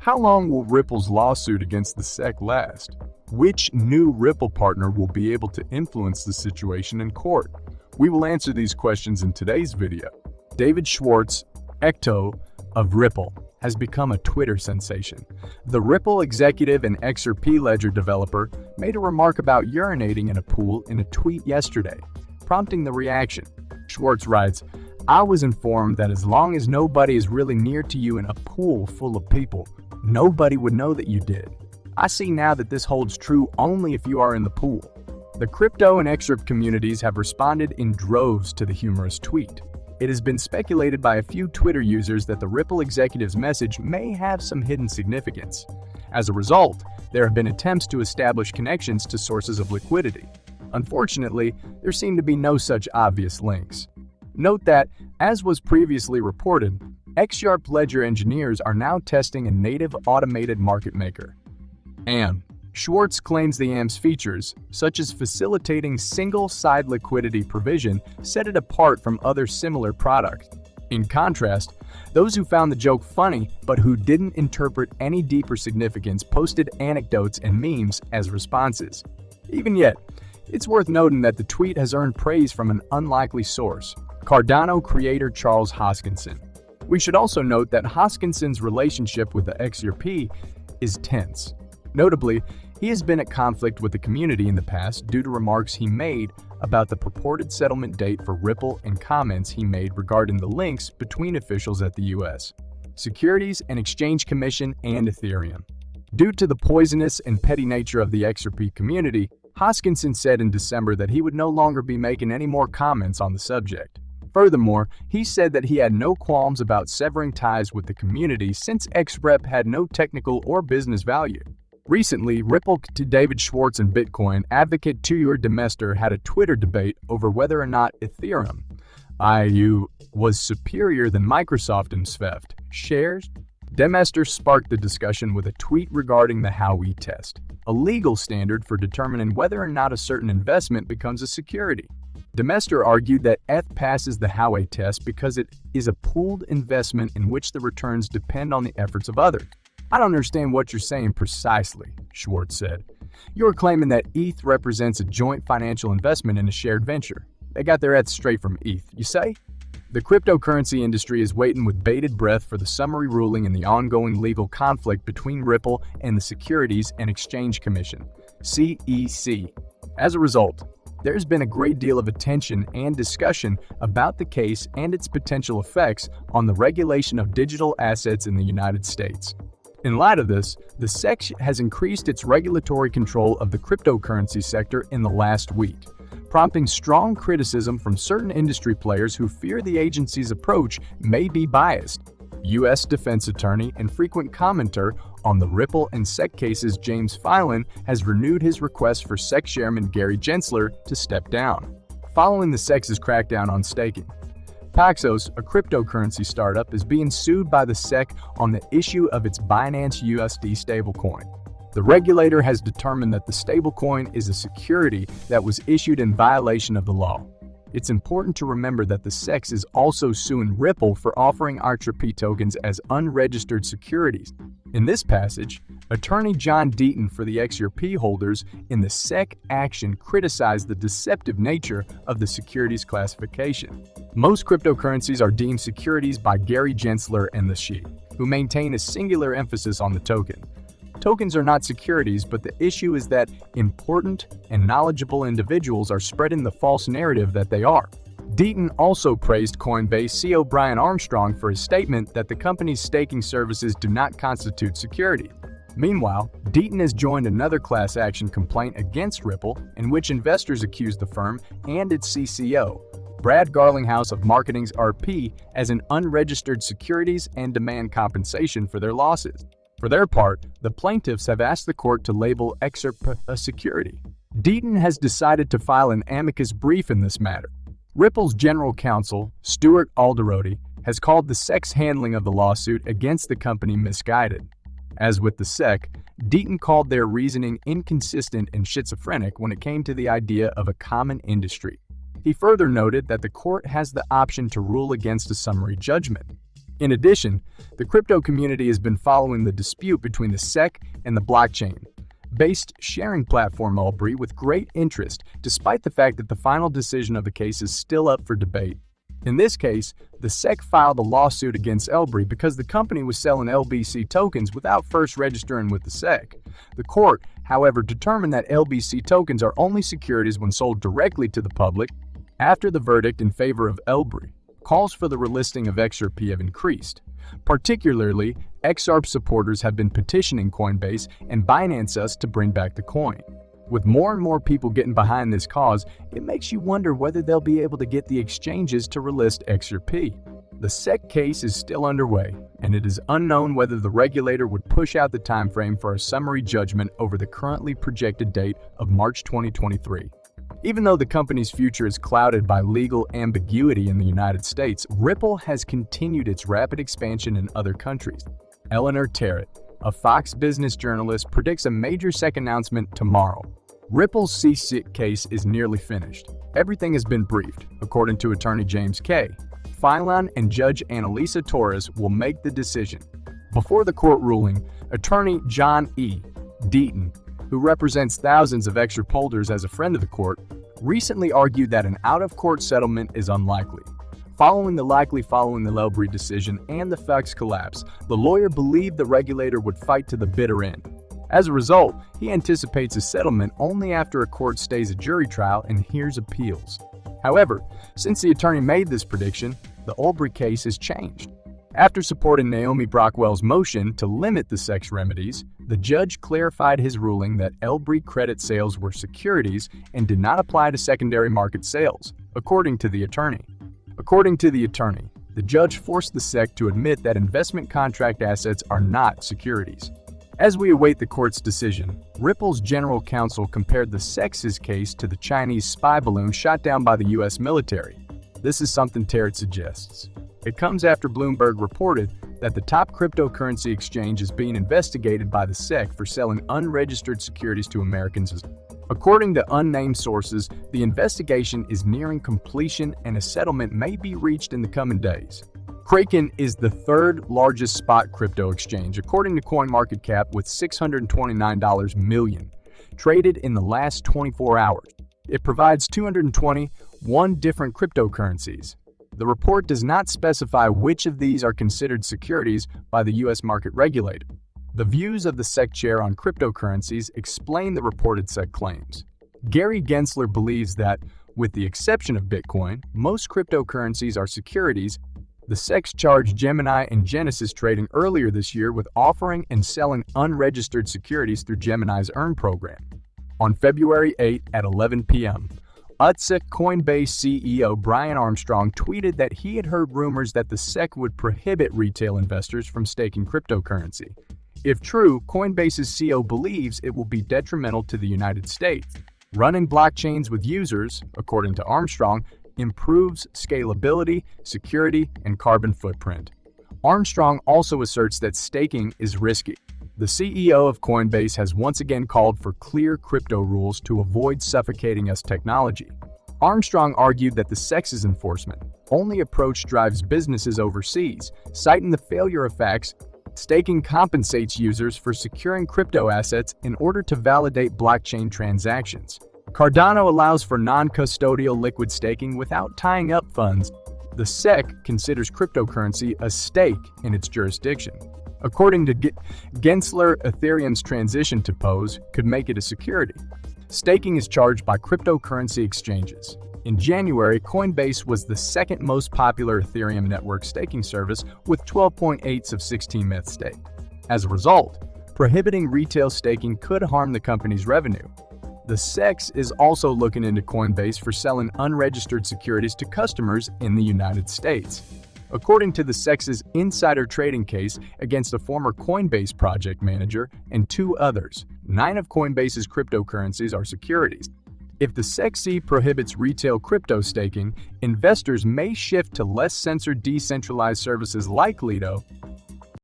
How long will Ripple's lawsuit against the SEC last? Which new Ripple partner will be able to influence the situation in court? We will answer these questions in today's video. David Schwartz, Ecto of Ripple, has become a Twitter sensation. The Ripple executive and XRP ledger developer made a remark about urinating in a pool in a tweet yesterday, prompting the reaction. Schwartz writes, "I was informed that as long as nobody is really near to you in a pool full of people, nobody would know that you did. I see now that this holds true only if you are in the pool." The crypto and XRP communities have responded in droves to the humorous tweet. It has been speculated by a few Twitter users that the Ripple executive's message may have some hidden significance. As a result, there have been attempts to establish connections to sources of liquidity. Unfortunately, there seem to be no such obvious links. Note that, as was previously reported, XRP ledger engineers are now testing a native automated market maker. AM. Schwartz claims the AM's features, such as facilitating single-side liquidity provision, set it apart from other similar products. In contrast, those who found the joke funny but who didn't interpret any deeper significance posted anecdotes and memes as responses. Even yet, it's worth noting that the tweet has earned praise from an unlikely source, Cardano creator Charles Hoskinson. We should also note that Hoskinson's relationship with the XRP is tense. Notably, he has been at conflict with the community in the past due to remarks he made about the purported settlement date for Ripple and comments he made regarding the links between officials at the U.S. Securities and Exchange Commission and Ethereum. Due to the poisonous and petty nature of the XRP community, Hoskinson said in December that he would no longer be making any more comments on the subject. Furthermore, he said that he had no qualms about severing ties with the community since XRP had no technical or business value. Recently, Ripple to David Schwartz and Bitcoin advocate Tuur Demeester had a Twitter debate over whether or not Ethereum IOU was superior than Microsoft and Swift shares. Demeester sparked the discussion with a tweet regarding the Howey test, a legal standard for determining whether or not a certain investment becomes a security. Demeester argued that ETH passes the Howey test because it is a pooled investment in which the returns depend on the efforts of others. "I don't understand what you're saying precisely," Schwartz said. "You're claiming that ETH represents a joint financial investment in a shared venture. They got their ETH straight from ETH, you say?" The cryptocurrency industry is waiting with bated breath for the summary ruling in the ongoing legal conflict between Ripple and the Securities and Exchange Commission, SEC. As a result, there's been a great deal of attention and discussion about the case and its potential effects on the regulation of digital assets in the United States. In light of this, the SEC has increased its regulatory control of the cryptocurrency sector in the last week, prompting strong criticism from certain industry players who fear the agency's approach may be biased. U.S. defense attorney and frequent commenter on the Ripple and SEC cases James Filan has renewed his request for SEC Chairman Gary Gensler to step down, following the SEC's crackdown on staking. Paxos, a cryptocurrency startup, is being sued by the SEC on the issue of its Binance USD stablecoin. The regulator has determined that the stablecoin is a security that was issued in violation of the law. It's important to remember that the SEC is also suing Ripple for offering XRP tokens as unregistered securities. In this passage, attorney John Deaton for the XRP holders in the SEC action criticized the deceptive nature of the securities classification. Most cryptocurrencies are deemed securities by Gary Gensler and the SHE, who maintain a singular emphasis on the token. Tokens are not securities, but the issue is that important and knowledgeable individuals are spreading the false narrative that they are. Deaton also praised Coinbase CEO Brian Armstrong for his statement that the company's staking services do not constitute security. Meanwhile, Deaton has joined another class action complaint against Ripple in which investors accuse the firm and its CCO, Brad Garlinghouse of Marketing's RP, as an unregistered securities and demand compensation for their losses. For their part, the plaintiffs have asked the court to label XRP a security. Deaton has decided to file an amicus brief in this matter. Ripple's general counsel, Stuart Alderoty, has called the SEC's handling of the lawsuit against the company misguided. As with the SEC, Deaton called their reasoning inconsistent and schizophrenic when it came to the idea of a common industry. He further noted that the court has the option to rule against a summary judgment. In addition, the crypto community has been following the dispute between the SEC and the blockchain-based sharing platform LBRY with great interest, despite the fact that the final decision of the case is still up for debate. In this case, the SEC filed a lawsuit against LBRY because the company was selling LBC tokens without first registering with the SEC. The court, however, determined that LBC tokens are only securities when sold directly to the public. After the verdict in favor of LBRY, calls for the relisting of XRP have increased. Particularly, XRP supporters have been petitioning Coinbase and Binance Us to bring back the coin. With more and more people getting behind this cause, it makes you wonder whether they'll be able to get the exchanges to relist XRP. The SEC case is still underway, and it is unknown whether the regulator would push out the timeframe for a summary judgment over the currently projected date of March 2023. Even though the company's future is clouded by legal ambiguity in the United States, Ripple has continued its rapid expansion in other countries. Eleanor Terrett, a Fox Business journalist, predicts a major SEC announcement tomorrow. Ripple's CSIC case is nearly finished. Everything has been briefed, according to attorney James K. Filon and Judge Annalisa Torres will make the decision. Before the court ruling, attorney John E. Deaton, who represents thousands of XRP holders as a friend of the court, recently argued that an out-of-court settlement is unlikely. Following the LBRY decision and the Fox collapse, the lawyer believed the regulator would fight to the bitter end. As a result, he anticipates a settlement only after a court stays a jury trial and hears appeals. However, since the attorney made this prediction, the LBRY case has changed. After supporting Naomi Brockwell's motion to limit the SEC's remedies, the judge clarified his ruling that LBRY credit sales were securities and did not apply to secondary market sales, according to the attorney. According to the attorney, the judge forced the SEC to admit that investment contract assets are not securities. As we await the court's decision, Ripple's general counsel compared the SEC's case to the Chinese spy balloon shot down by the U.S. military. This is something Terrett suggests. It comes after Bloomberg reported that the top cryptocurrency exchange is being investigated by the SEC for selling unregistered securities to Americans. According to unnamed sources, the investigation is nearing completion and a settlement may be reached in the coming days. Kraken is the third largest spot crypto exchange, according to CoinMarketCap, with $629 million traded in the last 24 hours. It provides 221 different cryptocurrencies. The report does not specify which of these are considered securities by the U.S. market regulator. The views of the SEC chair on cryptocurrencies explain the reported SEC claims. Gary Gensler believes that, with the exception of Bitcoin, most cryptocurrencies are securities. The SEC charged Gemini and Genesis Trading earlier this year with offering and selling unregistered securities through Gemini's Earn program. On February 8 at 11 p.m., UTSA Coinbase CEO Brian Armstrong tweeted that he had heard rumors that the SEC would prohibit retail investors from staking cryptocurrency. If true, Coinbase's CEO believes it will be detrimental to the United States. Running blockchains with users, according to Armstrong, improves scalability, security, and carbon footprint. Armstrong also asserts that staking is risky. The CEO of Coinbase has once again called for clear crypto rules to avoid suffocating us technology. Armstrong argued that the SEC's enforcement-only approach drives businesses overseas, citing the failure of facts. Staking compensates users for securing crypto assets in order to validate blockchain transactions. Cardano allows for non-custodial liquid staking without tying up funds. The SEC considers cryptocurrency a stake in its jurisdiction. According to Gensler, Ethereum's transition to POS could make it a security. Staking is charged by cryptocurrency exchanges. In January, Coinbase was the second most popular Ethereum network staking service with 12.8 of 16 METH stake. As a result, prohibiting retail staking could harm the company's revenue. The SEC is also looking into Coinbase for selling unregistered securities to customers in the United States. According to the SEC's insider trading case against a former Coinbase project manager and two others, 9 of Coinbase's cryptocurrencies are securities. If the SEC prohibits retail crypto staking, investors may shift to less censored decentralized services like Lido,